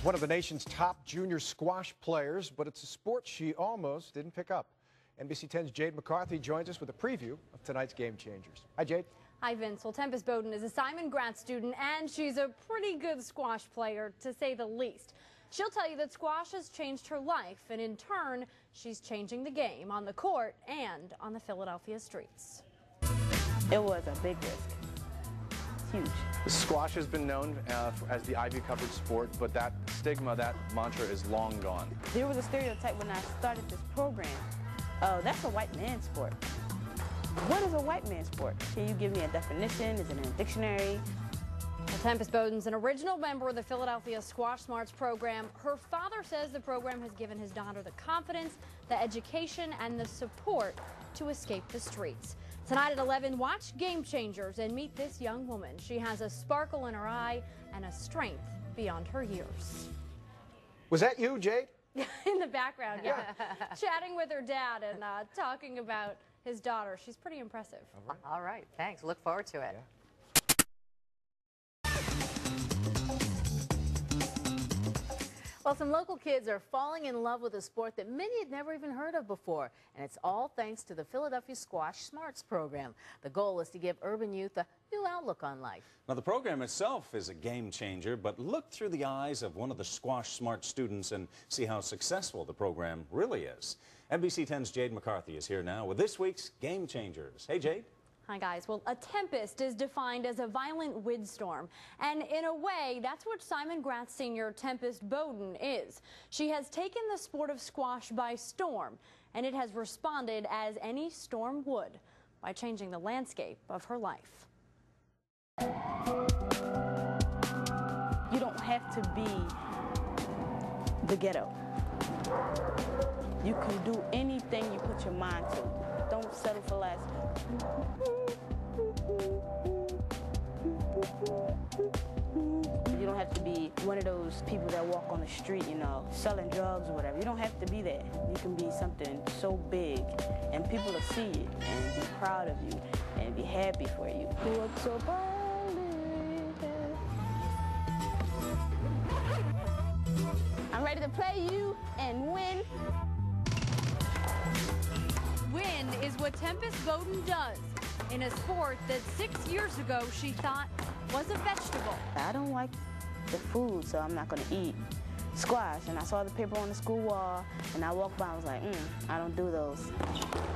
She's one of the nation's top junior squash players, but it's a sport she almost didn't pick up. NBC10's Jade McCarthy joins us with a preview of tonight's Game Changers. Hi, Jade. Hi, Vince. Well, Tempest Bowden is a Simon grad student, and she's a pretty good squash player, to say the least. She'll tell you that squash has changed her life, and in turn, she's changing the game on the court and on the Philadelphia streets. It was a big risk. Huge. Squash has been known as the Ivy-covered sport, but that stigma, that mantra is long gone. There was a stereotype when I started this program. Oh, that's a white man's sport. What is a white man's sport? Can you give me a definition? Is it in a dictionary? Well, Tempest Bowden's an original member of the Philadelphia Squashsmarts program. Her father says the program has given his daughter the confidence, the education, and the support to escape the streets. Tonight at 11, watch Game Changers and meet this young woman. She has a sparkle in her eye and a strength beyond her years. Was that you, Jade? In the background, yeah. Chatting with her dad and talking about his daughter. She's pretty impressive. All right, thanks. Look forward to it. Yeah. Well, some local kids are falling in love with a sport that many had never even heard of before, and it's all thanks to the Philadelphia Squashsmarts program. The goal is to give urban youth a new outlook on life. Now, the program itself is a game changer, but look through the eyes of one of the Squashsmarts students and see how successful the program really is. NBC10's Jade McCarthy is here now with this week's Game Changers. Hey, Jade. Hi, guys. Well, a tempest is defined as a violent windstorm. And in a way, that's what Simon grad senior Tempest Bowden is. She has taken the sport of squash by storm, and it has responded as any storm would by changing the landscape of her life. You don't have to be the ghetto. You can do anything you put your mind to. Don't settle for less. You don't have to be one of those people that walk on the street, you know, selling drugs or whatever. You don't have to be that. You can be something so big, and people will see it and be proud of you and be happy for you. I'm ready to play you and win. Win is what Tempest Bowden does in a sport that 6 years ago she thought was a vegetable. I don't like the food, so I'm not going to eat squash. And I saw the paper on the school wall, and I walked by and was like, I don't do those.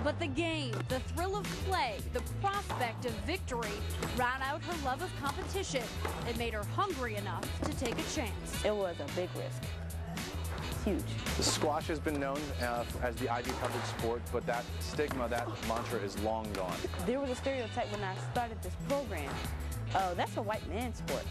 But the game, the thrill of play, the prospect of victory ran out her love of competition. It made her hungry enough to take a chance. It was a big risk. Huge. Squash has been known as the Ivy-covered sport, but that stigma, that mantra is long gone. There was a stereotype when I started this program. Oh, that's a white man's sport.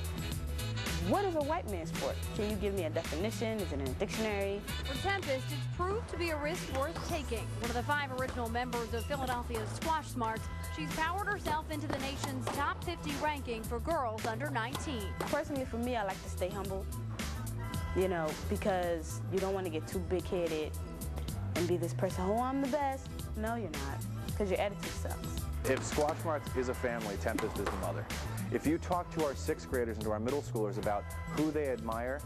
What is a white man's sport? Can you give me a definition? Is it in a dictionary? For Tempest, it's proved to be a risk worth taking. One of the 5 original members of Philadelphia's Squashsmarts, she's powered herself into the nation's top 50 ranking for girls under 19. Personally, for me, I like to stay humble. You know, because you don't want to get too big-headed and be this person, oh, I'm the best. No, you're not, because your attitude sucks. If Squashsmarts is a family, Tempest is the mother. If you talk to our 6th graders and to our middle schoolers about who they admire,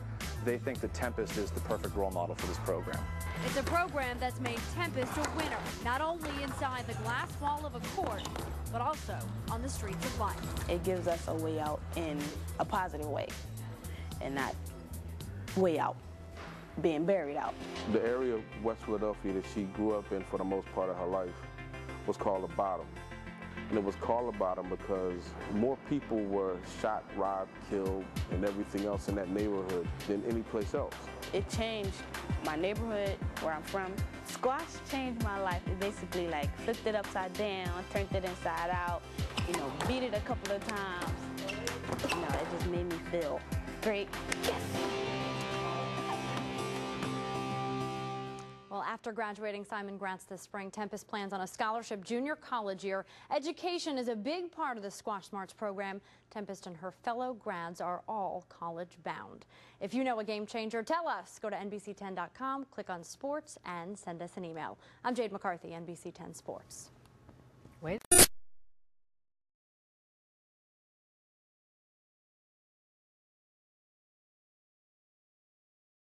they think that Tempest is the perfect role model for this program. It's a program that's made Tempest a winner, not only inside the glass wall of a court, but also on the streets of life. It gives us a way out in a positive way, and not way out, being buried out. The area of West Philadelphia that she grew up in for the most part of her life was called the Bottom. And it was called the Bottom because more people were shot, robbed, killed, and everything else in that neighborhood than any place else. It changed my neighborhood, where I'm from. Squash changed my life. It basically like flipped it upside down, turned it inside out, you know, beat it a couple of times. You know, it just made me feel great. Yes. Well, after graduating Simon grants this spring, Tempest plans on a scholarship junior college year. Education is a big part of the Squashsmarts program. Tempest and her fellow grads are all college bound. If you know a game changer, tell us. Go to NBC10.com, click on sports, and send us an email. I'm Jade McCarthy, NBC10 Sports. Wait.